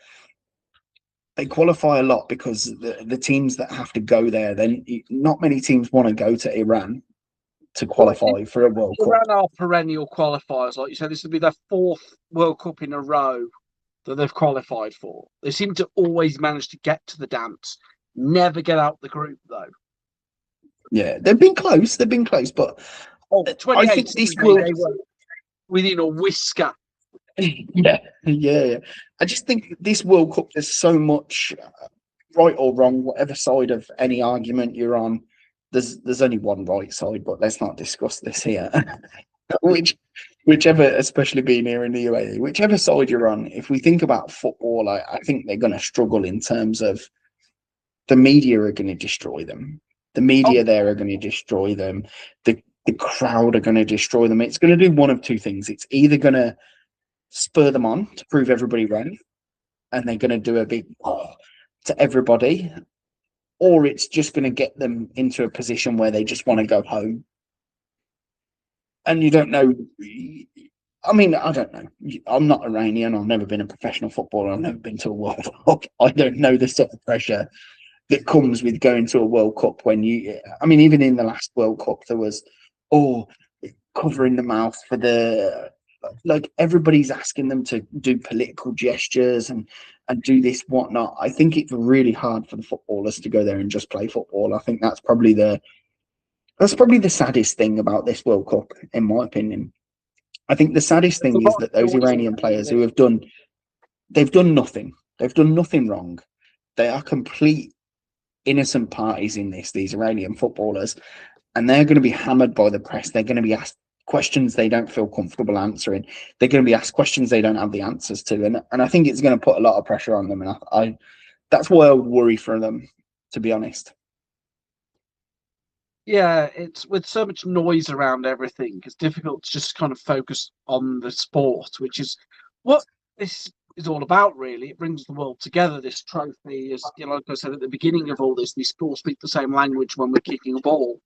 S1: they qualify a lot because the teams that have to go there, then not many teams want to go to Iran to qualify for a World Cup.
S2: Iran are perennial qualifiers. Like you said, this will be their fourth World Cup in a row that they've qualified for. They seem to always manage to get to the dance, never get out the group though.
S1: Yeah, they've been close, but
S2: I think this will within a whisker.
S1: Yeah. I just think this World Cup, there's so much, right or wrong, whatever side of any argument you're on, there's only one right side, but let's not discuss this here. Whichever, especially being here in the UAE, whichever side you're on, if we think about football, I think they're going to struggle in terms of the media are going to destroy them. The media there are going to destroy them. The crowd are going to destroy them. It's going to do one of two things. It's either going to spur them on to prove everybody wrong, and they're going to do a big to everybody, or it's just going to get them into a position where they just want to go home. And you don't know. I mean, I don't know. I'm not Iranian. I've never been a professional footballer. I've never been to a World Cup. I don't know the sort of pressure that comes with going to a World Cup when even in the last World Cup, there was, covering the mouth for everybody's asking them to do political gestures and do this, whatnot. I think it's really hard for the footballers to go there and just play football. I think that's probably the saddest thing about this World Cup, in my opinion. I think the saddest thing is that those Iranian players who they've done nothing. They've done nothing wrong. They are complete innocent parties in this, these Iranian footballers, and they're going to be hammered by the press. They're going to be asked questions they don't feel comfortable answering. They're going to be asked questions they don't have the answers to, and I think it's going to put a lot of pressure on them. And I that's why I would worry for them, to be honest.
S2: Yeah, it's with so much noise around everything, it's difficult to just kind of focus on the sport, which is what this is all about, really. It brings the world together. This trophy is, like I said at the beginning of all this, we all speak the same language when we're kicking a ball.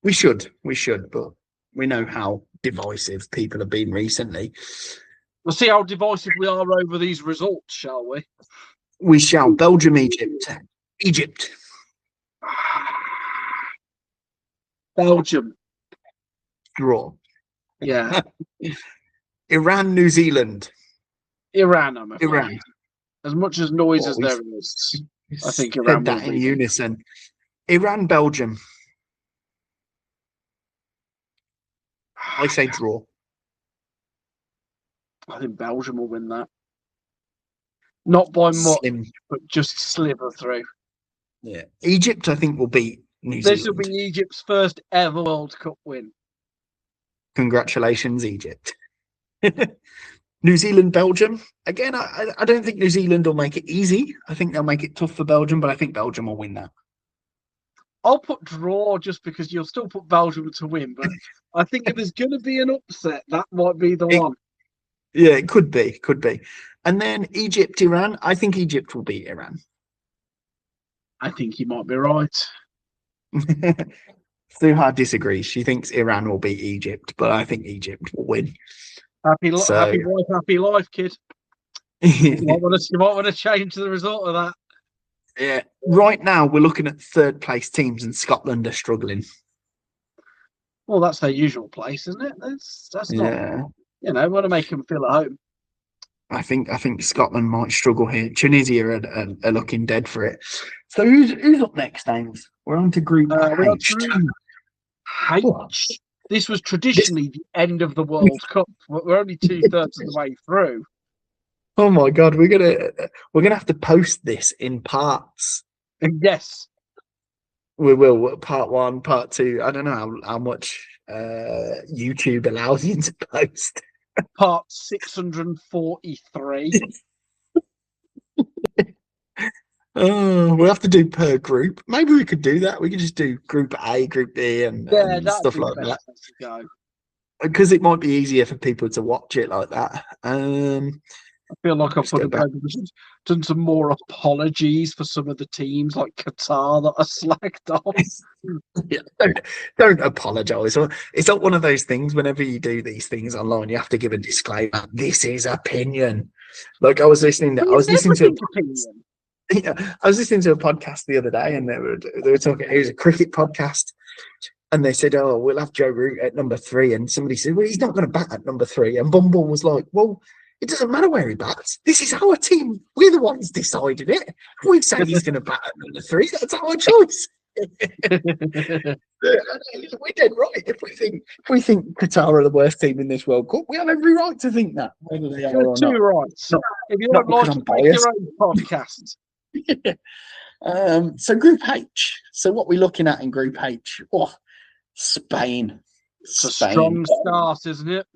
S1: We should, but we know how divisive people have been recently.
S2: We'll see how divisive we are over these results, shall we?
S1: We shall. Belgium, Egypt.
S2: Belgium.
S1: Draw.
S2: Yeah.
S1: Iran, New Zealand.
S2: Iran, I'm afraid.
S1: Iran.
S2: As much as noise
S1: Oh,
S2: as there is, I think
S1: said
S2: Iran will
S1: that in
S2: be.
S1: unison. Iran, Belgium. I say draw.
S2: I think Belgium will win that. Not by much,
S1: Slim.
S2: but just sliver through.
S1: Yeah. Egypt, I think, will beat New
S2: This will
S1: Zealand.
S2: be Egypt's first ever World Cup win.
S1: Congratulations, Egypt. New Zealand, Belgium. Again, I don't think New Zealand will make it easy. I think they'll make it tough for Belgium, but I think Belgium will win that.
S2: I'll put draw just because you'll still put Belgium to win, but I think if there's going to be an upset, that might be the one.
S1: Yeah, it could be. And then Egypt, Iran. I think Egypt will beat Iran.
S2: I think you might be right.
S1: Suha disagrees. She thinks Iran will beat Egypt, but I think Egypt will win.
S2: Happy wife, happy life, kid. You might want to change the result of that.
S1: Yeah. Right now, we're looking at third place teams, and Scotland are struggling.
S2: Well, that's their usual place, isn't it? That's not. We want to make them feel at home.
S1: I think Scotland might struggle here. Tunisia are looking dead for it. So who's up next, Ains? We're on to Group H.
S2: H. This was traditionally the end of the World Cup. We're only 2/3 of the way through.
S1: Oh my God, we're gonna have to post this in parts.
S2: Yes,
S1: we will. Part 1, part 2. I don't know how much YouTube allows you to post.
S2: Part 643.
S1: Oh, we'll have to do per group. Maybe we could do that. We could just do Group A, Group B, and stuff like that. Because it might be easier for people to watch it like that.
S2: I feel like I've done some more apologies for some of the teams like Qatar that are slagged off.
S1: Yeah, don't apologise. It's not one of those things. Whenever you do these things online, you have to give a disclaimer. This is opinion. Like I was listening to a podcast the other day, and they were talking. It was a cricket podcast, and they said, "Oh, we'll have Joe Root at number 3," and somebody said, "Well, he's not going to bat at number 3," and Bumble was like, "Well, it doesn't matter where he bats. This is our team. We're the ones decided it. If we say he's going to bat at number 3, that's our choice." We're dead right. If we think Qatar are the worst team in this World Cup, we have every right to think that. Whether they are or not.
S2: Rights. If you don't like it, make your own podcast.
S1: So Group H. So what we're looking at in Group H? Oh, Spain.
S2: It's a strong start, isn't it?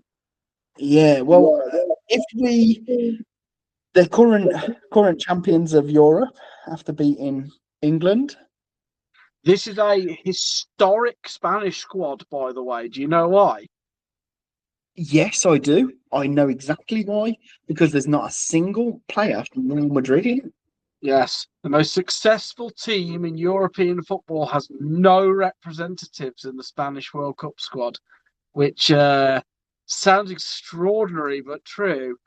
S1: Yeah. Well, the current champions of Europe after beating England.
S2: This is a historic Spanish squad, by the way. Do you know why?
S1: Yes, I do. I know exactly why. Because there's not a single player from Real Madrid in it.
S2: Yes. The most successful team in European football has no representatives in the Spanish World Cup squad, which sounds extraordinary, but true.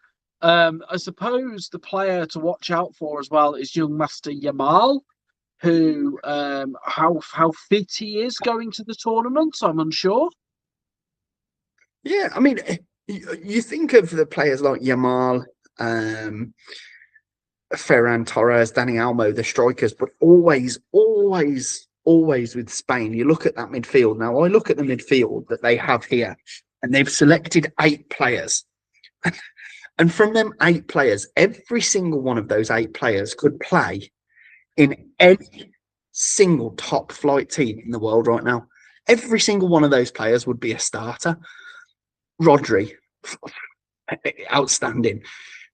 S2: I suppose the player to watch out for as well is young Master Yamal, who how fit he is going to the tournament, I'm unsure.
S1: Yeah, I mean, you think of the players like Yamal, Ferran Torres, Dani Olmo, the strikers, but always with Spain, you look at that midfield. Now, I look at the midfield that they have here, and they've selected 8 players. And from them 8 players, every single one of those 8 players could play in any single top flight team in the world right now. Every single one of those players would be a starter. Rodri, outstanding.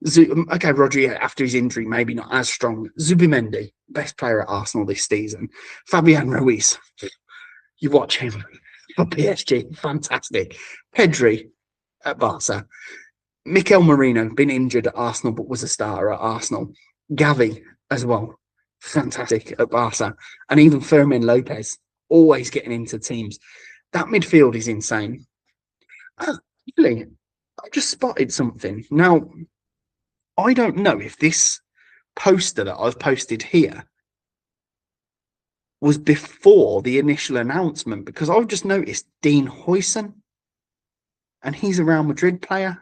S1: Rodri, after his injury, maybe not as strong. Zubimendi, best player at Arsenal this season. Fabian Ruiz, you watch him for PSG, fantastic. Pedri at Barca. Mikel Merino, been injured at Arsenal, but was a starter at Arsenal. Gavi as well, fantastic at Barca. And even Fermin Lopez, always getting into teams. That midfield is insane. Really, I just spotted something. Now, I don't know if this poster that I've posted here was before the initial announcement, because I've just noticed Dean Huijsen, and he's a Real Madrid player.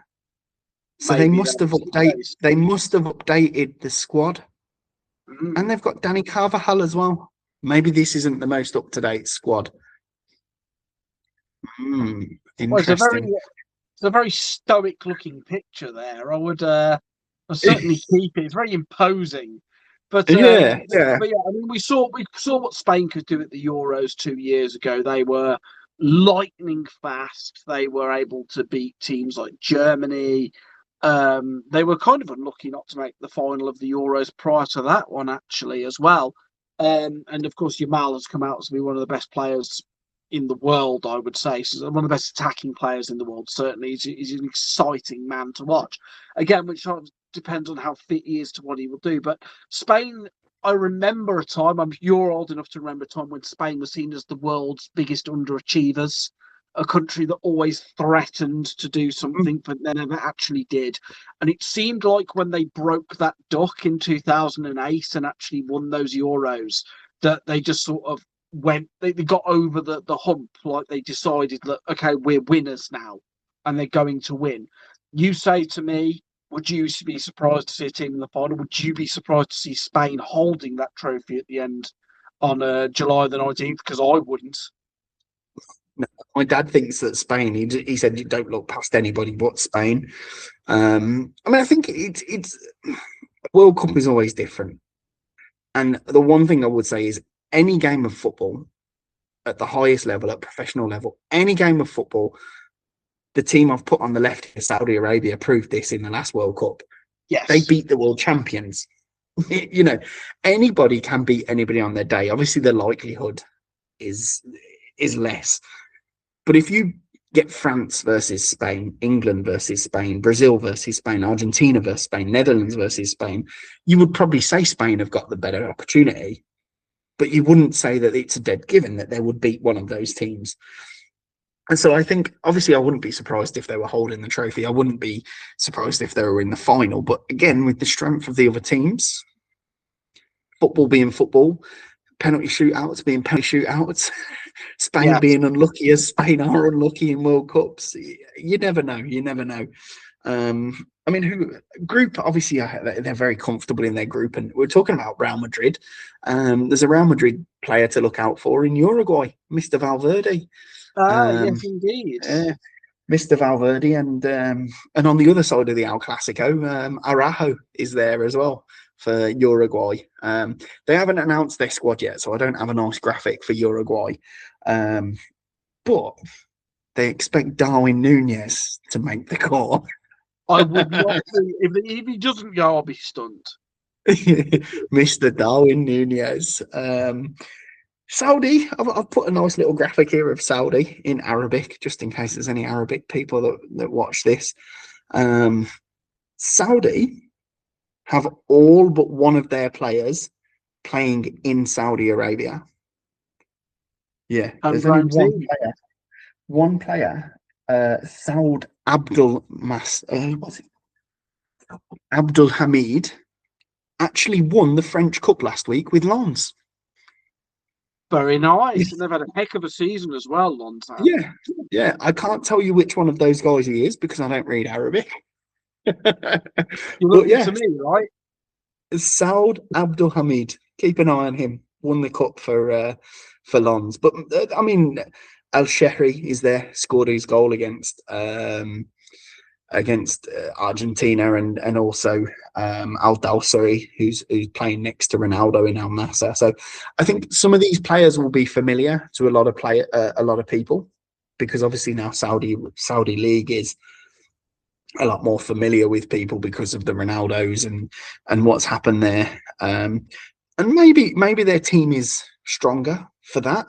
S1: So they
S2: Maybe
S1: must have
S2: that's the case.
S1: updated the squad, and they've got Danny Carvajal as well. Maybe this isn't the most up to date squad.
S2: Well,
S1: Interesting.
S2: it's a very stoic looking picture there. I'd certainly keep it. It's very imposing. But
S1: Yeah.
S2: but yeah, I mean, we saw what Spain could do at the Euros 2 years ago. They were lightning fast. They were able to beat teams like Germany. They were kind of unlucky not to make the final of the Euros prior to that one, actually, as well. And of course, Yamal has come out to be one of the best players in the world, I would say. So one of the best attacking players in the world, certainly. He's an exciting man to watch. Again, which sort of depends on how fit he is to what he will do. But Spain, I remember a time, you're old enough to remember a time when Spain was seen as the world's biggest underachievers, a country that always threatened to do something, but they never actually did. And it seemed like when they broke that duck in 2008 and actually won those Euros, that they just sort of they got over the hump, like they decided that, okay, we're winners now and they're going to win. You say to me, would you be surprised to see a team in the final? Would you be surprised to see Spain holding that trophy at the end on July the 19th? Because I wouldn't.
S1: No, my dad thinks that Spain. He said you don't look past anybody but Spain. I mean, I think it's World Cup is always different, and the one thing I would say is any game of football at the highest level, at professional level, any game of football, the team I've put on the left here, Saudi Arabia, proved this in the last World Cup.
S2: Yes,
S1: they beat the world champions. Anybody can beat anybody on their day. Obviously, the likelihood is less. But if you get France versus Spain, England versus Spain, Brazil versus Spain, Argentina versus Spain, Netherlands versus Spain, you would probably say Spain have got the better opportunity. But you wouldn't say that it's a dead given that they would beat one of those teams. And so I think, obviously, I wouldn't be surprised if they were holding the trophy. I wouldn't be surprised if they were in the final. But again, with the strength of the other teams, football being football, penalty shootouts being penalty shootouts, Spain being unlucky as Spain are unlucky in World Cups, you never know. You never know. I mean, group, obviously, they're very comfortable in their group. And we're talking about Real Madrid. There's a Real Madrid player to look out for in Uruguay, Mr. Valverde.
S2: Yes, indeed.
S1: Mr. Valverde, and on the other side of the El Clasico, Araujo is there as well for Uruguay. They haven't announced their squad yet, so I don't have a nice graphic for Uruguay. But they expect Darwin Núñez to make the cut.
S2: I would not be, if he doesn't go, I'll be stunned.
S1: Mr. Darwin Núñez. Saudi, I've put a nice little graphic here of Saudi in Arabic, just in case there's any Arabic people that watch this. Saudi have all but one of their players playing in Saudi Arabia. Yeah, there's only one player. Saud Abdul Hamid actually won the French Cup last week with Lens.
S2: Very nice. And they've had a heck of a season as well, Lens.
S1: Yeah. I can't tell you which one of those guys he is because I don't read Arabic.
S2: You're looking to me, right?
S1: Saud Abdul Hamid. Keep an eye on him. Won the cup for Lens. But I mean, Al Shehri is there. Scored his goal against Argentina, and also Al Dawsari, who's playing next to Ronaldo in Al Nassr. So I think some of these players will be familiar to a lot of people, because obviously now Saudi League is a lot more familiar with people because of the Ronaldos and what's happened there. And maybe their team is stronger for that.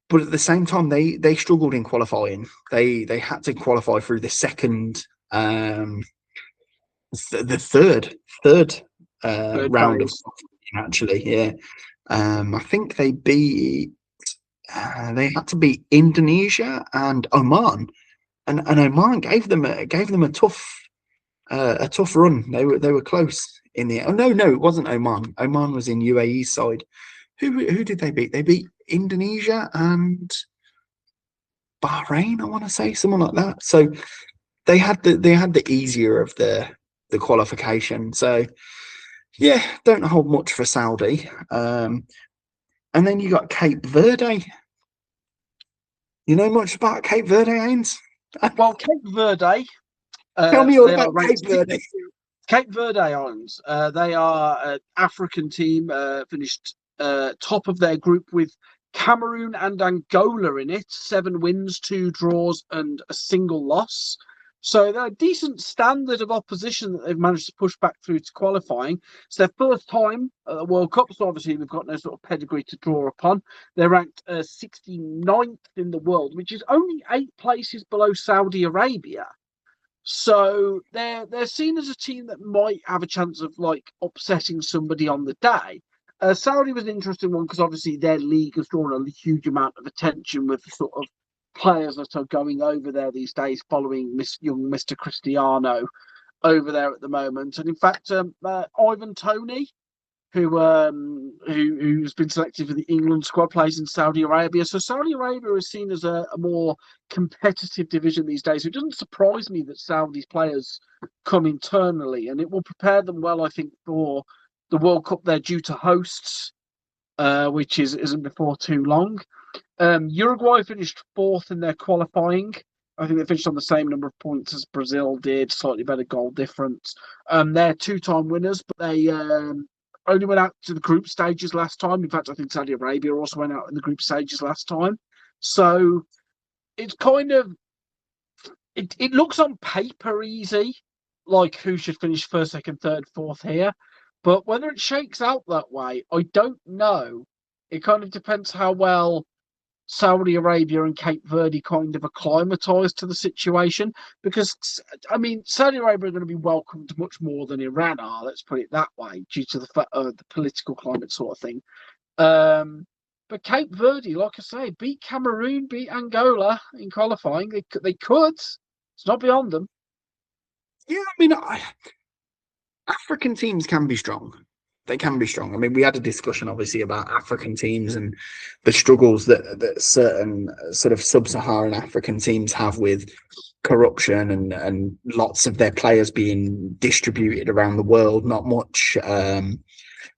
S1: But at the same time, they struggled in qualifying. They had to qualify through the third round of qualifying, actually. Yeah, I think they had to beat Indonesia and Oman, and Oman gave them a tough run. They were close in the. Oh no, it wasn't Oman. Oman was in UAE's side. Who did they beat? They beat Indonesia and Bahrain, I want to say, someone like that. So they had the easier of the qualification. So yeah, don't hold much for Saudi. And then you got Cape Verde. You know much about Cape Verde, Ains?
S2: Well, Cape Verde.
S1: Tell me all
S2: They are
S1: about Cape
S2: ranked
S1: Verde.
S2: Cape Verde Islands. They are an African team, finished top of their group with Cameroon and Angola in it. 7 wins, 2 draws, and a single loss. So they're a decent standard of opposition that they've managed to push back through to qualifying. It's their first time at the World Cup, so obviously they've got no sort of pedigree to draw upon. They're ranked 69th in the world, which is only 8 places below Saudi Arabia. So they're seen as a team that might have a chance of like upsetting somebody on the day. Saudi was an interesting one because obviously their league has drawn a huge amount of attention with the sort of players that are going over there these days, following young Mr. Cristiano over there at the moment. And in fact, Ivan Toney, who's been selected for the England squad, plays in Saudi Arabia. So Saudi Arabia is seen as a more competitive division these days. So it doesn't surprise me that Saudi's players come internally, and it will prepare them well, I think, for the World Cup they're due to host, which isn't before too long. Uruguay finished 4th in their qualifying. I think they finished on the same number of points as Brazil did, slightly better goal difference. They're 2-time winners, but they only went out to the group stages last time. In fact, I think Saudi Arabia also went out in the group stages last time. So it's kind of it looks on paper easy, like who should finish first, second, third, fourth here. But whether it shakes out that way, I don't know. It kind of depends how well Saudi Arabia and Cape Verde kind of acclimatized to the situation. Because, I mean, Saudi Arabia are going to be welcomed much more than Iran are, let's put it that way, due to the political climate sort of thing. But Cape Verde, like I say, beat Cameroon, beat Angola in qualifying. They could. It's not beyond them.
S1: Yeah, I mean, African teams can be strong. They can be strong. I mean, we had a discussion obviously about African teams and the struggles that certain sort of sub-Saharan African teams have with corruption and lots of their players being distributed around the world. Not much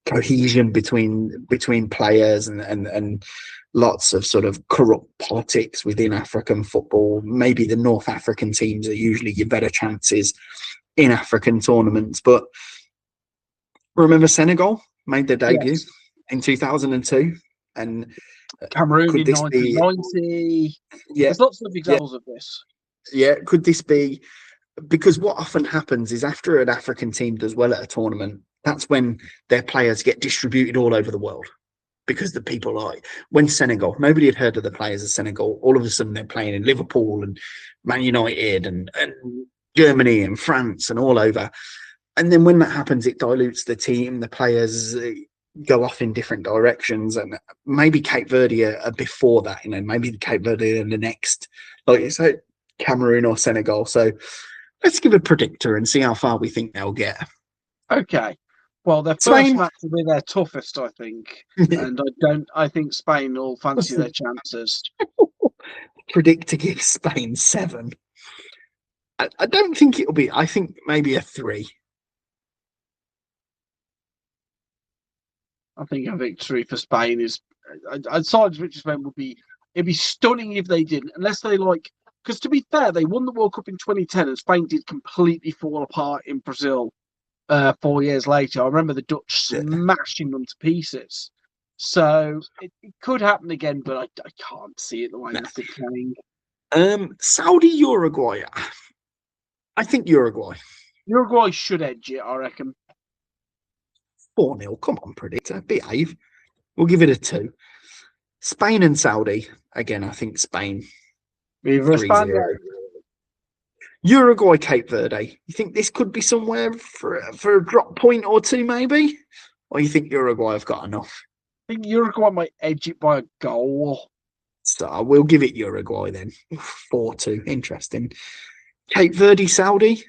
S1: cohesion between players and lots of sort of corrupt politics within African football. Maybe the North African teams are usually your better chances in African tournaments, but remember Senegal made their debut in 2002, and
S2: Cameroon
S1: could
S2: in
S1: this be
S2: 1990.
S1: yeah
S2: There's lots of examples of this.
S1: yeah could this be, because what often happens is after an African team does well at a tournament, that's when their players get distributed all over the world, because the people like, when Senegal, nobody had heard of the players of Senegal, all of a sudden they're playing in Liverpool and Man United and Germany and France and all over. And then when that happens, it dilutes the team. The players go off in different directions, and maybe Cape Verde are before that. Maybe Cape Verde are the next, like you said, Cameroon or Senegal. So let's give a predictor and see how far we think they'll get.
S2: Okay. Well, their first
S1: Spain.
S2: match will be their toughest, I think, and I think Spain will fancy their chances.
S1: Predict to give Spain 7. I don't think it'll be. I think maybe a 3.
S2: I think a victory for Spain is. I'd side victory for Spain would be. It'd be stunning if they didn't, unless they like. Because to be fair, they won the World Cup in 2010, and Spain did completely fall apart in Brazil 4 years later. I remember the Dutch smashing them to pieces. So it could happen again, but I can't see it the way they're playing.
S1: Saudi Uruguay. I think Uruguay.
S2: Uruguay should edge it, I reckon.
S1: 4-0. Come on, predictor. Behave. We'll give it a 2. Spain and Saudi. Again, I think Spain. 3-0. Uruguay, Cape Verde. You think this could be somewhere for a drop point or 2, maybe? Or you think Uruguay have got enough?
S2: I think Uruguay might edge it by a goal.
S1: So we'll give it Uruguay then. 4-2. Interesting. Cape Verde, Saudi.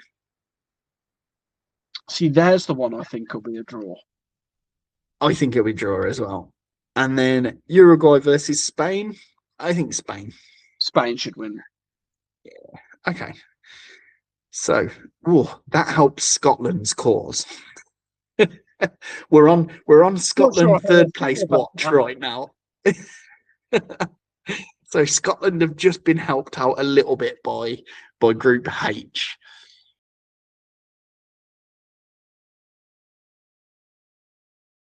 S2: See, there's the one I think could be a draw.
S1: I think it'll be draw as well. And then Uruguay versus Spain. I think Spain.
S2: Spain should win.
S1: Okay. So, that helps Scotland's cause. we're on Scotland third place watch right now. So Scotland have just been helped out a little bit by Group H.